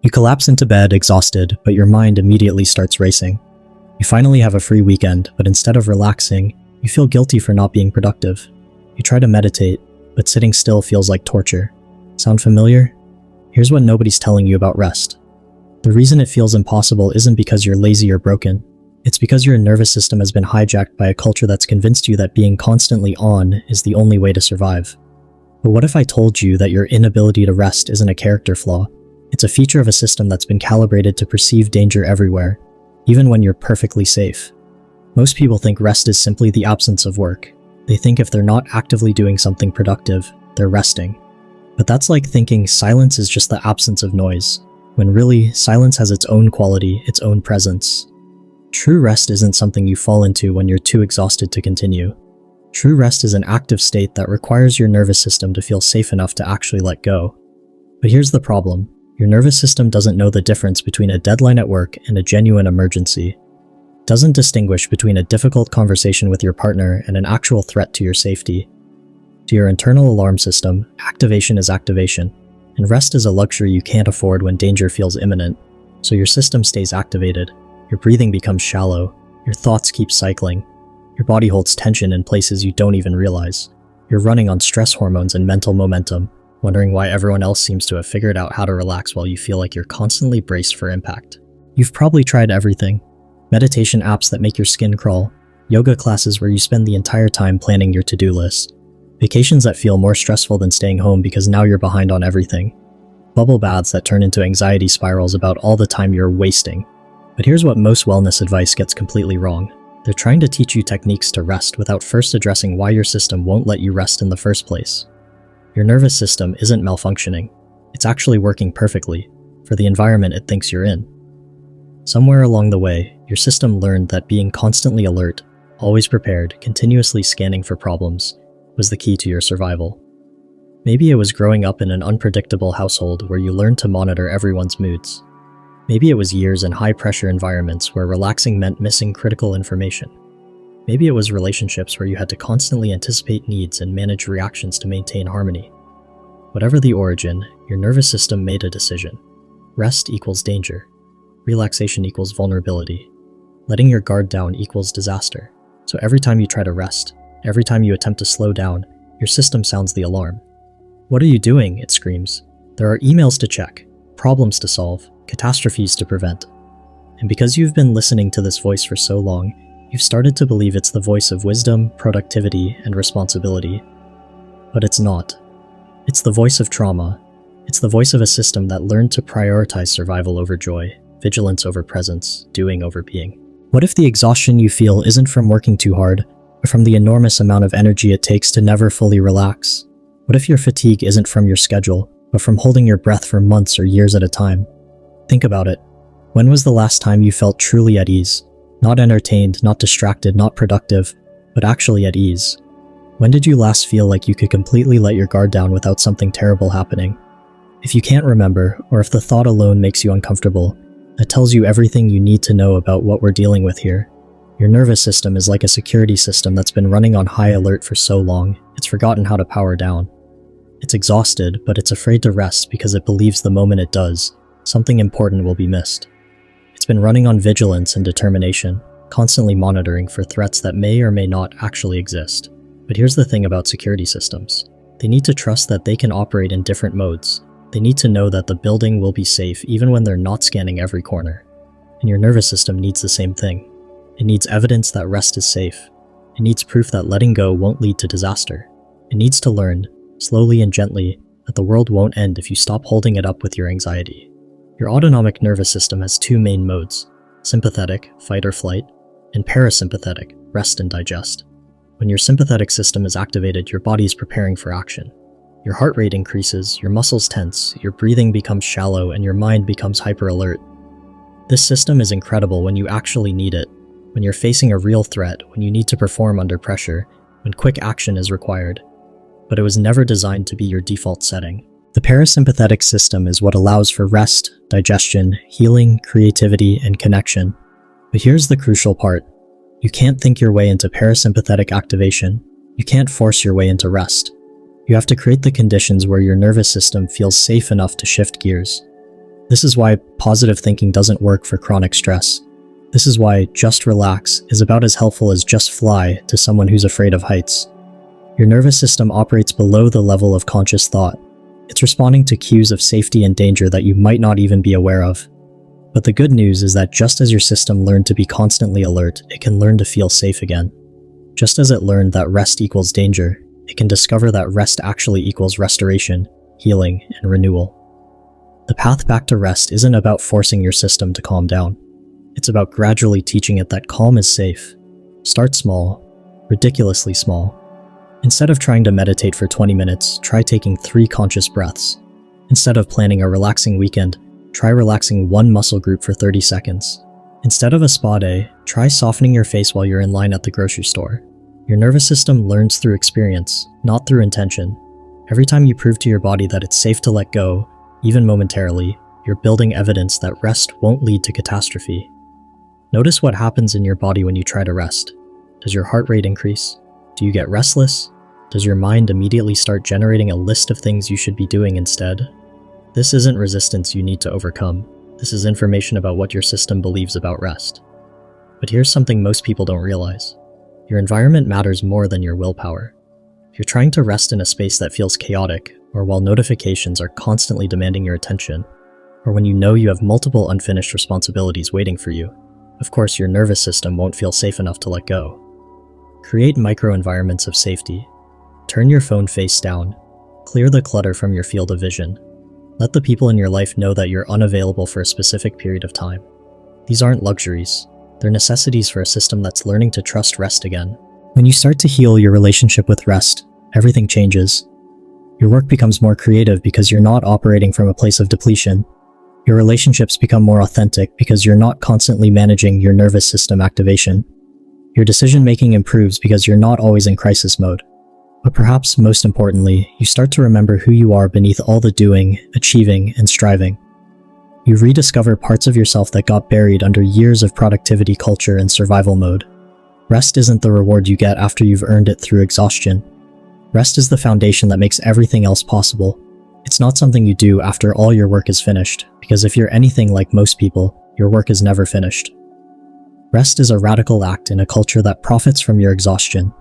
You collapse into bed, exhausted, but your mind immediately starts racing. You finally have a free weekend, but instead of relaxing, you feel guilty for not being productive. You try to meditate, but sitting still feels like torture. Sound familiar? Here's what nobody's telling you about rest. The reason it feels impossible isn't because you're lazy or broken. It's because your nervous system has been hijacked by a culture that's convinced you that being constantly on is the only way to survive. But what if I told you that your inability to rest isn't a character flaw? It's a feature of a system that's been calibrated to perceive danger everywhere, even when you're perfectly safe. Most people think rest is simply the absence of work. They think if they're not actively doing something productive, they're resting. But that's like thinking silence is just the absence of noise, when really, silence has its own quality, its own presence. True rest isn't something you fall into when you're too exhausted to continue. True rest is an active state that requires your nervous system to feel safe enough to actually let go. But here's the problem. Your nervous system doesn't know the difference between a deadline at work and a genuine emergency. It doesn't distinguish between a difficult conversation with your partner and an actual threat to your safety. To your internal alarm system, activation is activation, and rest is a luxury you can't afford when danger feels imminent. So your system stays activated, your breathing becomes shallow, your thoughts keep cycling, your body holds tension in places you don't even realize. You're running on stress hormones and mental momentum, wondering why everyone else seems to have figured out how to relax while you feel like you're constantly braced for impact. You've probably tried everything. Meditation apps that make your skin crawl, yoga classes where you spend the entire time planning your to-do list, vacations that feel more stressful than staying home because now you're behind on everything, bubble baths that turn into anxiety spirals about all the time you're wasting. But here's what most wellness advice gets completely wrong. They're trying to teach you techniques to rest without first addressing why your system won't let you rest in the first place. Your nervous system isn't malfunctioning. It's actually working perfectly for the environment it thinks you're in. Somewhere along the way, your system learned that being constantly alert, always prepared, continuously scanning for problems was the key to your survival. Maybe it was growing up in an unpredictable household where you learned to monitor everyone's moods. Maybe it was years in high-pressure environments where relaxing meant missing critical information. Maybe it was relationships where you had to constantly anticipate needs and manage reactions to maintain harmony. Whatever the origin, your nervous system made a decision. Rest equals danger. Relaxation equals vulnerability. Letting your guard down equals disaster. So every time you try to rest, every time you attempt to slow down, your system sounds the alarm. What are you doing? It screams. There are emails to check, problems to solve, catastrophes to prevent. And because you've been listening to this voice for so long, you've started to believe it's the voice of wisdom, productivity, and responsibility. But it's not. It's the voice of trauma. It's the voice of a system that learned to prioritize survival over joy, vigilance over presence, doing over being. What if the exhaustion you feel isn't from working too hard, but from the enormous amount of energy it takes to never fully relax? What if your fatigue isn't from your schedule, but from holding your breath for months or years at a time? Think about it. When was the last time you felt truly at ease? Not entertained, not distracted, not productive, but actually at ease. When did you last feel like you could completely let your guard down without something terrible happening? If you can't remember, or if the thought alone makes you uncomfortable, that tells you everything you need to know about what we're dealing with here. Your nervous system is like a security system that's been running on high alert for so long, it's forgotten how to power down. It's exhausted, but it's afraid to rest because it believes the moment it does, something important will be missed. It's been running on vigilance and determination, constantly monitoring for threats that may or may not actually exist. But here's the thing about security systems. They need to trust that they can operate in different modes. They need to know that the building will be safe even when they're not scanning every corner. And your nervous system needs the same thing. It needs evidence that rest is safe. It needs proof that letting go won't lead to disaster. It needs to learn, slowly and gently, that the world won't end if you stop holding it up with your anxiety. Your autonomic nervous system has two main modes: sympathetic, fight or flight, and parasympathetic, rest and digest. When your sympathetic system is activated, your body is preparing for action. Your heart rate increases, your muscles tense, your breathing becomes shallow, and your mind becomes hyper-alert. This system is incredible when you actually need it, when you're facing a real threat, when you need to perform under pressure, when quick action is required. But it was never designed to be your default setting. The parasympathetic system is what allows for rest, digestion, healing, creativity, and connection. But here's the crucial part. You can't think your way into parasympathetic activation. You can't force your way into rest. You have to create the conditions where your nervous system feels safe enough to shift gears. This is why positive thinking doesn't work for chronic stress. This is why just relax is about as helpful as just fly to someone who's afraid of heights. Your nervous system operates below the level of conscious thought. It's responding to cues of safety and danger that you might not even be aware of. But the good news is that just as your system learned to be constantly alert, it can learn to feel safe again. Just as it learned that rest equals danger, it can discover that rest actually equals restoration, healing, and renewal. The path back to rest isn't about forcing your system to calm down. It's about gradually teaching it that calm is safe. Start small, ridiculously small. Instead of trying to meditate for 20 minutes, try taking 3 conscious breaths. Instead of planning a relaxing weekend, try relaxing one muscle group for 30 seconds. Instead of a spa day, try softening your face while you're in line at the grocery store. Your nervous system learns through experience, not through intention. Every time you prove to your body that it's safe to let go, even momentarily, you're building evidence that rest won't lead to catastrophe. Notice what happens in your body when you try to rest. Does your heart rate increase? Do you get restless? Does your mind immediately start generating a list of things you should be doing instead? This isn't resistance you need to overcome. This is information about what your system believes about rest. But here's something most people don't realize. Your environment matters more than your willpower. If you're trying to rest in a space that feels chaotic, or while notifications are constantly demanding your attention, or when you know you have multiple unfinished responsibilities waiting for you, of course your nervous system won't feel safe enough to let go. Create micro-environments of safety. Turn your phone face down. Clear the clutter from your field of vision. Let the people in your life know that you're unavailable for a specific period of time. These aren't luxuries. They're necessities for a system that's learning to trust rest again. When you start to heal your relationship with rest, everything changes. Your work becomes more creative because you're not operating from a place of depletion. Your relationships become more authentic because you're not constantly managing your nervous system activation. Your decision-making improves because you're not always in crisis mode. But perhaps most importantly, you start to remember who you are beneath all the doing, achieving, and striving. You rediscover parts of yourself that got buried under years of productivity culture and survival mode. Rest isn't the reward you get after you've earned it through exhaustion. Rest is the foundation that makes everything else possible. It's not something you do after all your work is finished, because if you're anything like most people, your work is never finished. Rest is a radical act in a culture that profits from your exhaustion.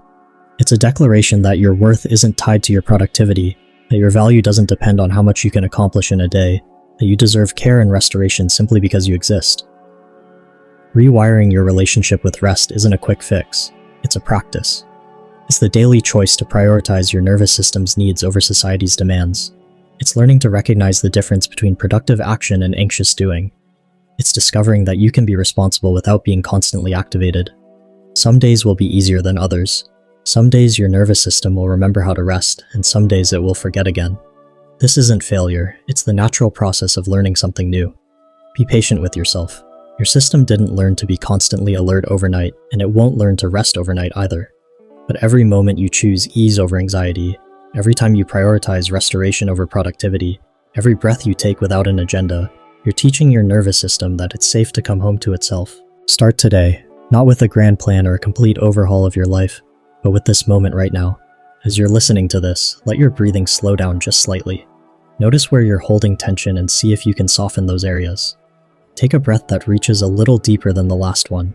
It's a declaration that your worth isn't tied to your productivity, that your value doesn't depend on how much you can accomplish in a day, that you deserve care and restoration simply because you exist. Rewiring your relationship with rest isn't a quick fix, it's a practice. It's the daily choice to prioritize your nervous system's needs over society's demands. It's learning to recognize the difference between productive action and anxious doing. It's discovering that you can be responsible without being constantly activated. Some days will be easier than others. Some days your nervous system will remember how to rest, and some days it will forget again. This isn't failure, it's the natural process of learning something new. Be patient with yourself. Your system didn't learn to be constantly alert overnight, and it won't learn to rest overnight either. But every moment you choose ease over anxiety, every time you prioritize restoration over productivity, every breath you take without an agenda, you're teaching your nervous system that it's safe to come home to itself. Start today, not with a grand plan or a complete overhaul of your life, but with this moment right now. As you're listening to this, let your breathing slow down just slightly. Notice where you're holding tension and see if you can soften those areas. Take a breath that reaches a little deeper than the last one.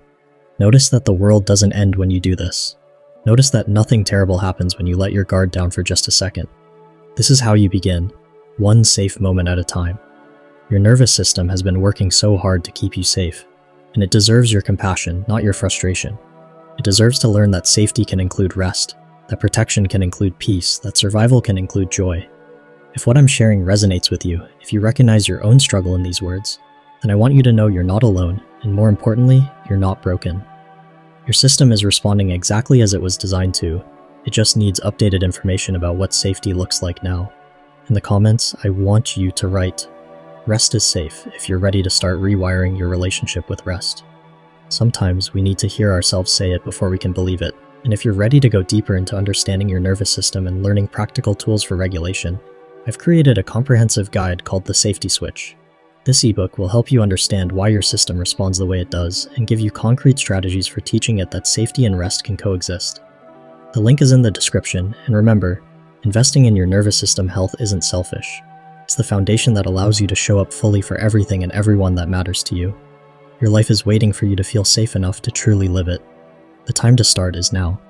Notice that the world doesn't end when you do this. Notice that nothing terrible happens when you let your guard down for just a second. This is how you begin, one safe moment at a time. Your nervous system has been working so hard to keep you safe, and it deserves your compassion, not your frustration. It deserves to learn that safety can include rest, that protection can include peace, that survival can include joy. If what I'm sharing resonates with you, if you recognize your own struggle in these words, then I want you to know you're not alone, and more importantly, you're not broken. Your system is responding exactly as it was designed to. It just needs updated information about what safety looks like now. In the comments, I want you to write, "Rest is safe," if you're ready to start rewiring your relationship with rest. Sometimes we need to hear ourselves say it before we can believe it, and if you're ready to go deeper into understanding your nervous system and learning practical tools for regulation, I've created a comprehensive guide called The Safety Switch. This ebook will help you understand why your system responds the way it does and give you concrete strategies for teaching it that safety and rest can coexist. The link is in the description, and remember, investing in your nervous system health isn't selfish. It's the foundation that allows you to show up fully for everything and everyone that matters to you. Your life is waiting for you to feel safe enough to truly live it. The time to start is now.